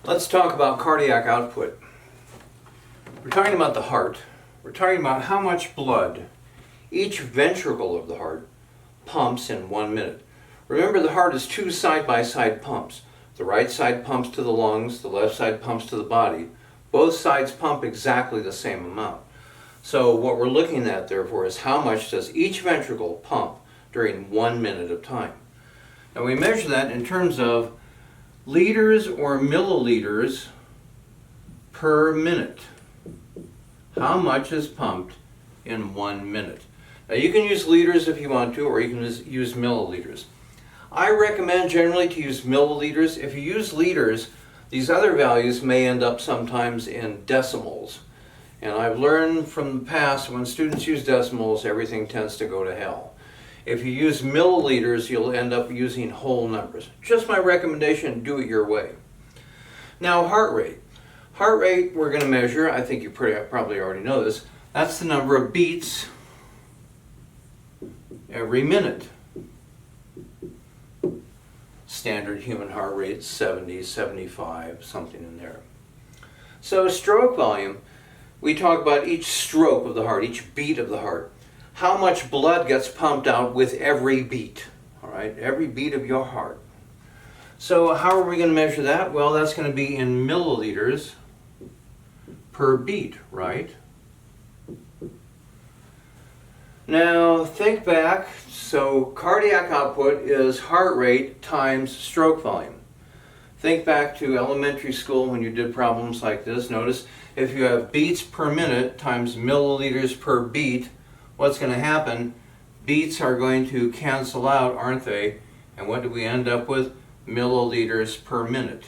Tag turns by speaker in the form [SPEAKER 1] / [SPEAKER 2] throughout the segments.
[SPEAKER 1] Let's talk about cardiac output. We're talking about the heart. We're talking about how much blood each ventricle of the heart pumps in 1 minute. Remember, the heart is two side-by-side pumps. The right side pumps to the lungs, the left side pumps to the body. Both sides pump exactly the same amount. So what we're looking at, therefore, is how much does each ventricle pump during 1 minute of time. Now we measure that in terms of liters or milliliters per minute. How much is pumped in 1 minute? Now you can use liters if you want to, or you can use milliliters. I recommend generally to use milliliters. If you use liters, these other values may end up sometimes in decimals. And I've learned from the past, when students use decimals, everything tends to go to hell. If you use milliliters, you'll end up using whole numbers. Just my recommendation, do it your way. Now, heart rate. Heart rate we're going to measure, I think you probably already know this, that's the number of beats every minute. Standard human heart rate, 70, 75, something in there. So stroke volume, we talk about each stroke of the heart, each beat of the heart. How much blood gets pumped out with every beat, all right? Every beat of your heart. So how are we going to measure that? Well, that's going to be in milliliters per beat, right? Now think back. So cardiac output is heart rate times stroke volume. Think back to elementary school when you did problems like this. Notice if you have beats per minute times milliliters per beat, what's going to happen? Beats are going to cancel out, aren't they? And what do we end up with? Milliliters per minute.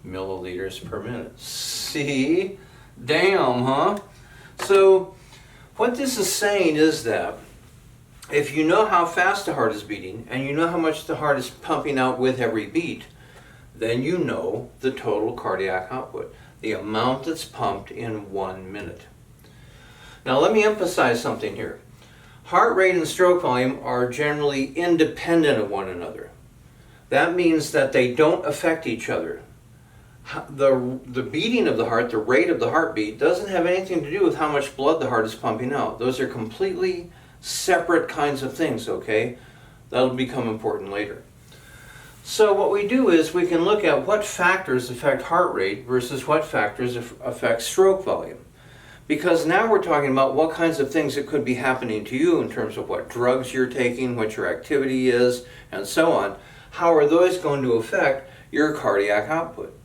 [SPEAKER 1] Milliliters per minute. See? Damn, huh? So what this is saying is that if you know how fast the heart is beating and you know how much the heart is pumping out with every beat, then you know the total cardiac output, the amount that's pumped in 1 minute. Now let me emphasize something here. Heart rate and stroke volume are generally independent of one another. That means that they don't affect each other. The beating of the heart, the rate of the heartbeat, doesn't have anything to do with how much blood the heart is pumping out. Those are completely separate kinds of things, okay? That'll become important later. So what we do is we can look at what factors affect heart rate versus what factors affect stroke volume. Because now we're talking about what kinds of things that could be happening to you in terms of what drugs you're taking, what your activity is, and so on. How are those going to affect your cardiac output?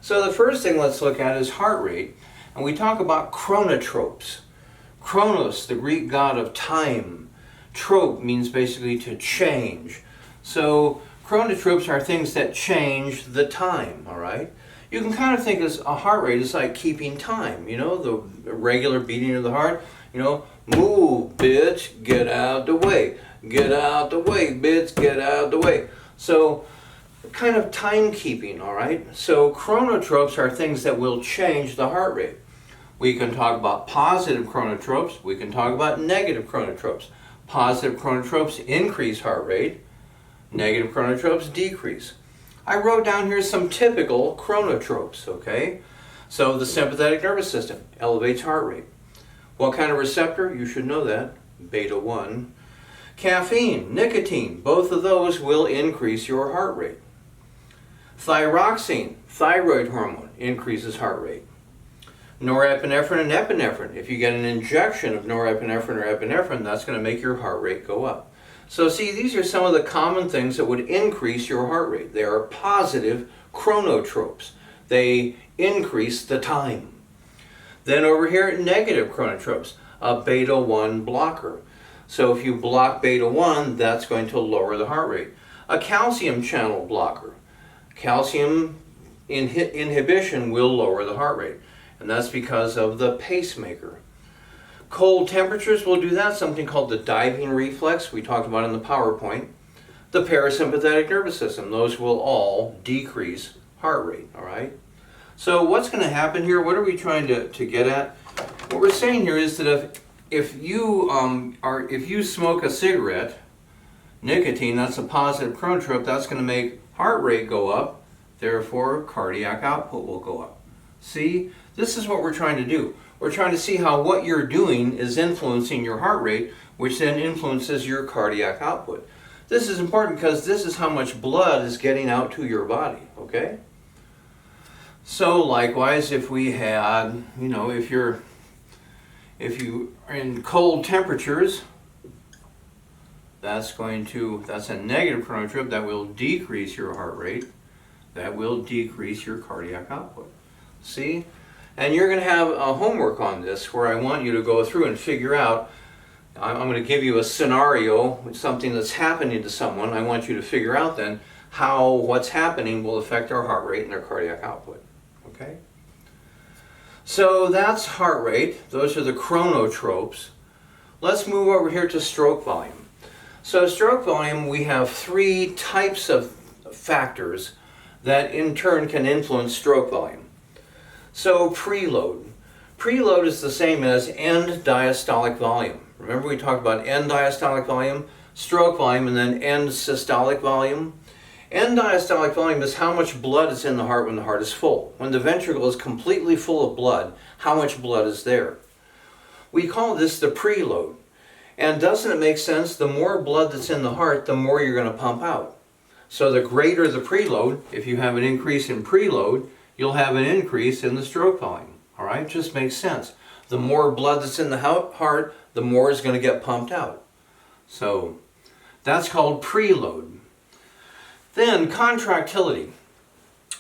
[SPEAKER 1] So the first thing let's look at is heart rate. And we talk about chronotropes. Chronos, the Greek god of time. Trope means basically to change. So chronotropes are things that change the time, all right? You can kind of think of a heart rate as like keeping time, you know, the regular beating of the heart, you know, move, bitch, get out the way. Get out the way, bitch, get out the way. So kind of timekeeping, all right? So chronotropes are things that will change the heart rate. We can talk about positive chronotropes. We can talk about negative chronotropes. Positive chronotropes increase heart rate. Negative chronotropes decrease. I wrote down here some typical chronotropes, okay? So the sympathetic nervous system elevates heart rate. What kind of receptor? You should know that. Beta 1. Caffeine, nicotine, both of those will increase your heart rate. Thyroxine, thyroid hormone, increases heart rate. Norepinephrine and epinephrine. If you get an injection of norepinephrine or epinephrine, that's going to make your heart rate go up. So see, these are some of the common things that would increase your heart rate. They are positive chronotropes. They increase the time. Then over here, negative chronotropes, a beta 1 blocker. So if you block beta 1, that's going to lower the heart rate. A calcium channel blocker. Calcium inhibition will lower the heart rate. And that's because of the pacemaker. Cold temperatures will do that, something called the diving reflex, we talked about in the PowerPoint. The parasympathetic nervous system, those will all decrease heart rate, all right? So what's going to happen here? What are we trying to get at? What we're saying here is that if you smoke a cigarette, nicotine, that's a positive chronotrope, that's going to make heart rate go up Therefore, cardiac output will go up. See, this is what we're trying to do. We're trying to see how what you're doing is influencing your heart rate, which then influences your cardiac output. This is important because this is how much blood is getting out to your body, okay? So likewise, if we had, if you are in cold temperatures, that's a negative coronary trip. That will decrease your heart rate. That will decrease your cardiac output. See? And you're going to have a homework on this where I want you to go through and figure out, I'm going to give you a scenario, something that's happening to someone. I want you to figure out then how what's happening will affect our heart rate and their cardiac output. Okay? So that's heart rate. Those are the chronotropes. Let's move over here to stroke volume. So stroke volume, we have three types of factors that in turn can influence stroke volume. So preload. Preload is the same as end diastolic volume. Remember we talked about end diastolic volume, stroke volume, and then end systolic volume. End diastolic volume is how much blood is in the heart when the heart is full. When the ventricle is completely full of blood, how much blood is there? We call this the preload. And doesn't it make sense? The more blood that's in the heart, the more you're going to pump out. So the greater the preload, if you have an increase in preload, you'll have an increase in the stroke volume. All right? Just makes sense. The more blood that's in the heart, the more is going to get pumped out. So that's called preload. Then contractility.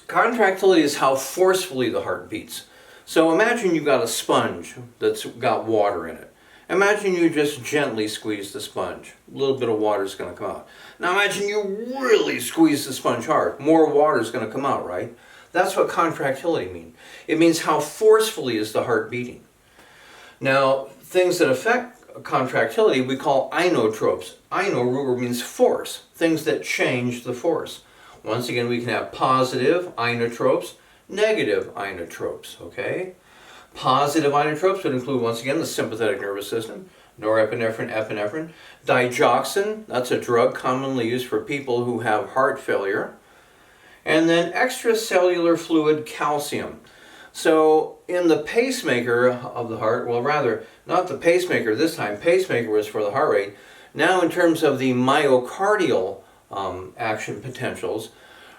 [SPEAKER 1] Contractility is how forcefully the heart beats. So imagine you've got a sponge that's got water in it. Imagine you just gently squeeze the sponge. A little bit of water is going to come out. Now imagine you really squeeze the sponge hard. More water is going to come out, right? That's what contractility means. It means how forcefully is the heart beating. Now, things that affect contractility we call inotropes. Ino means force, things that change the force. Once again, we can have positive inotropes, negative inotropes, okay? Positive inotropes would include, once again, the sympathetic nervous system, norepinephrine, epinephrine. Digoxin, that's a drug commonly used for people who have heart failure. And then extracellular fluid calcium. So in the pacemaker of the heart, well rather, not the pacemaker this time, pacemaker was for the heart rate. Now in terms of the myocardial action potentials,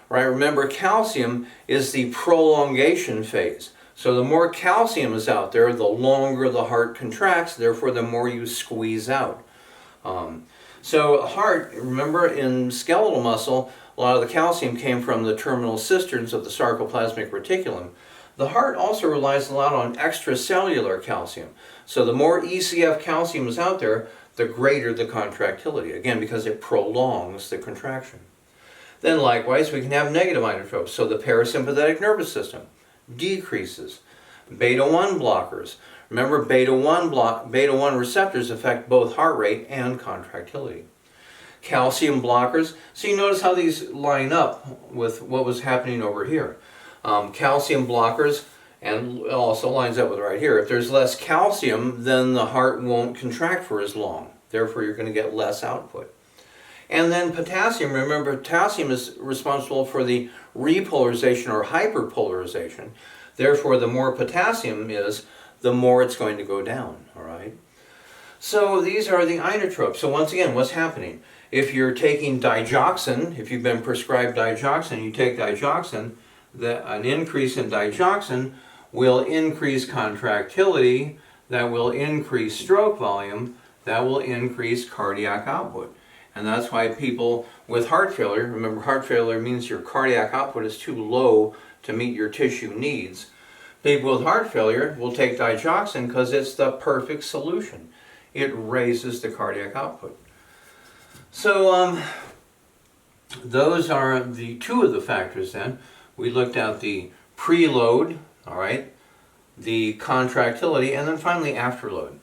[SPEAKER 1] right, remember calcium is the prolongation phase. So the more calcium is out there, the longer the heart contracts, therefore the more you squeeze out. So heart, remember in skeletal muscle, a lot of the calcium came from the terminal cisterns of the sarcoplasmic reticulum. The heart also relies a lot on extracellular calcium. So the more ECF calcium is out there, the greater the contractility. Again, because it prolongs the contraction. Then likewise, we can have negative inotropes. So the parasympathetic nervous system decreases. Beta-1 blockers. Remember, beta-1 receptors affect both heart rate and contractility. Calcium blockers. So you notice how these line up with what was happening over here. Calcium blockers, and it also lines up with right here. If there's less calcium, then the heart won't contract for as long. Therefore, you're going to get less output. And then potassium. Remember, potassium is responsible for the repolarization or hyperpolarization. Therefore, the more potassium is, the more it's going to go down. All right. So these are the inotropes. So once again, what's happening? If you're taking digoxin, if you've been prescribed digoxin, you take digoxin, an increase in digoxin will increase contractility, that will increase stroke volume, that will increase cardiac output. And that's why people with heart failure, remember heart failure means your cardiac output is too low to meet your tissue needs. People with heart failure will take digoxin because it's the perfect solution. It raises the cardiac output. So those are the two of the factors then. We looked at the preload, all right, the contractility, and then finally afterload.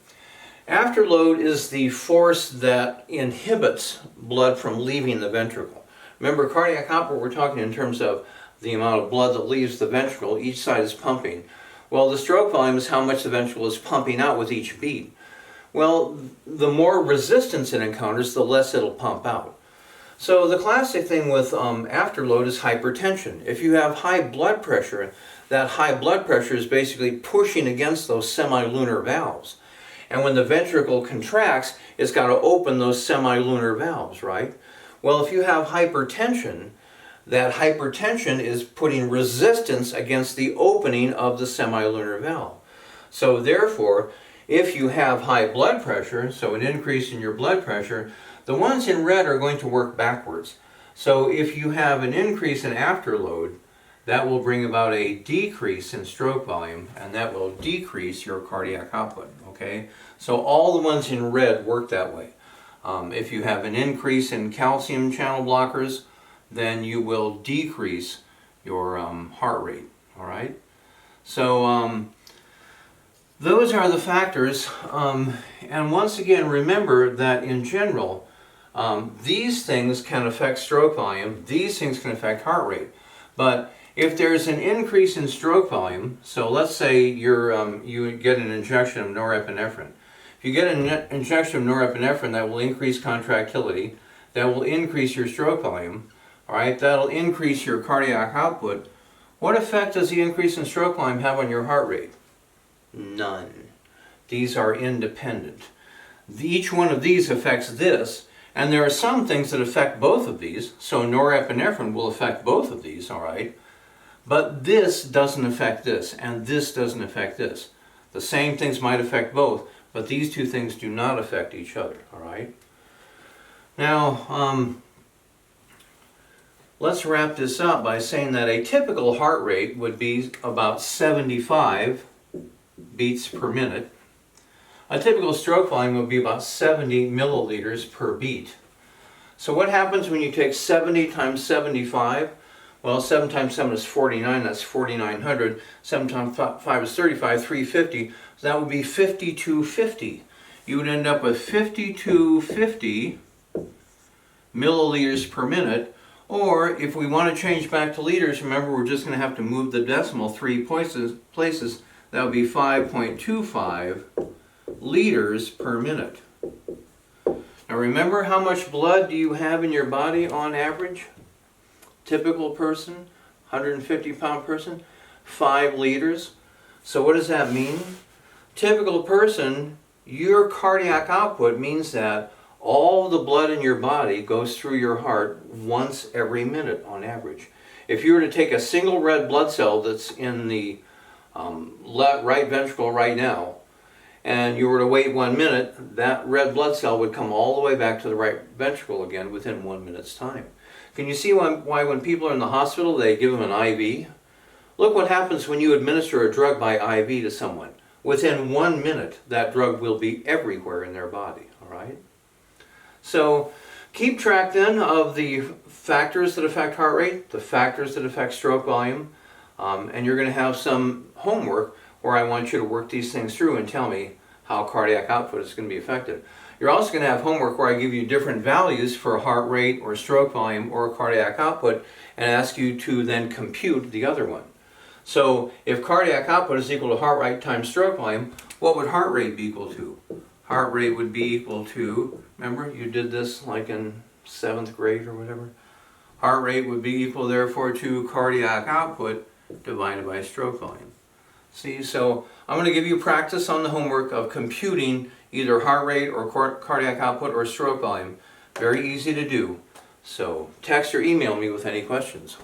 [SPEAKER 1] Afterload is the force that inhibits blood from leaving the ventricle. Remember, cardiac output, we're talking in terms of the amount of blood that leaves the ventricle. Each side is pumping. Well, the stroke volume is how much the ventricle is pumping out with each beat. Well, the more resistance it encounters, the less it'll pump out. So the classic thing with afterload is hypertension. If you have high blood pressure, that high blood pressure is basically pushing against those semilunar valves. And when the ventricle contracts, it's got to open those semilunar valves, right? Well, if you have hypertension, that hypertension is putting resistance against the opening of the semilunar valve. So therefore, if you have high blood pressure, so an increase in your blood pressure, the ones in red are going to work backwards. So if you have an increase in afterload, that will bring about a decrease in stroke volume, and that will decrease your cardiac output, okay? So all the ones in red work that way. If you have an increase in calcium channel blockers, then you will decrease your heart rate, all right? So those are the factors, and once again, remember that in general, these things can affect stroke volume, these things can affect heart rate, but if there's an increase in stroke volume, so let's say you get an injection of norepinephrine. If you get an injection of norepinephrine, that will increase contractility, that will increase your stroke volume, all right? That'll increase your cardiac output. What effect does the increase in stroke volume have on your heart rate? None. These are independent. Each one of these affects this, and there are some things that affect both of these, so norepinephrine will affect both of these, all right? But this doesn't affect this, and this doesn't affect this. The same things might affect both, but these two things do not affect each other, all right? Now, let's wrap this up by saying that a typical heart rate would be about 75 beats per minute. A typical stroke volume would be about 70 milliliters per beat. So what happens when you take 70 times 75? Well, 7 times 7 is 49, that's 4,900. 7 times 5 is 35, 350. So that would be 5250. You would end up with 5250 milliliters per minute. Or if we want to change back to liters, remember we're just going to have to move the decimal 3 places. That would be 5.25 liters per minute. Now remember, how much blood do you have in your body on average? Typical person, 150-pound person, 5 liters. So what does that mean? Typical person, your cardiac output means that all the blood in your body goes through your heart once every minute on average. If you were to take a single red blood cell that's in the right ventricle right now, and you were to wait 1 minute, that red blood cell would come all the way back to the right ventricle again within 1 minute's time. Can you see why when people are in the hospital they give them an IV? Look what happens when you administer a drug by IV to someone. Within 1 minute, that drug will be everywhere in their body, all right? So keep track then of the factors that affect heart rate, the factors that affect stroke volume, and you're going to have some homework where I want you to work these things through and tell me how cardiac output is going to be affected. You're also going to have homework where I give you different values for heart rate or stroke volume or cardiac output and ask you to then compute the other one. So if cardiac output is equal to heart rate times stroke volume, what would heart rate be equal to? Heart rate would be equal to, remember you did this like in 7th grade or whatever? Heart rate would be equal therefore to cardiac output divided by stroke volume. See, so I'm going to give you practice on the homework of computing either heart rate or cardiac output or stroke volume. Very easy to do. So text or email me with any questions.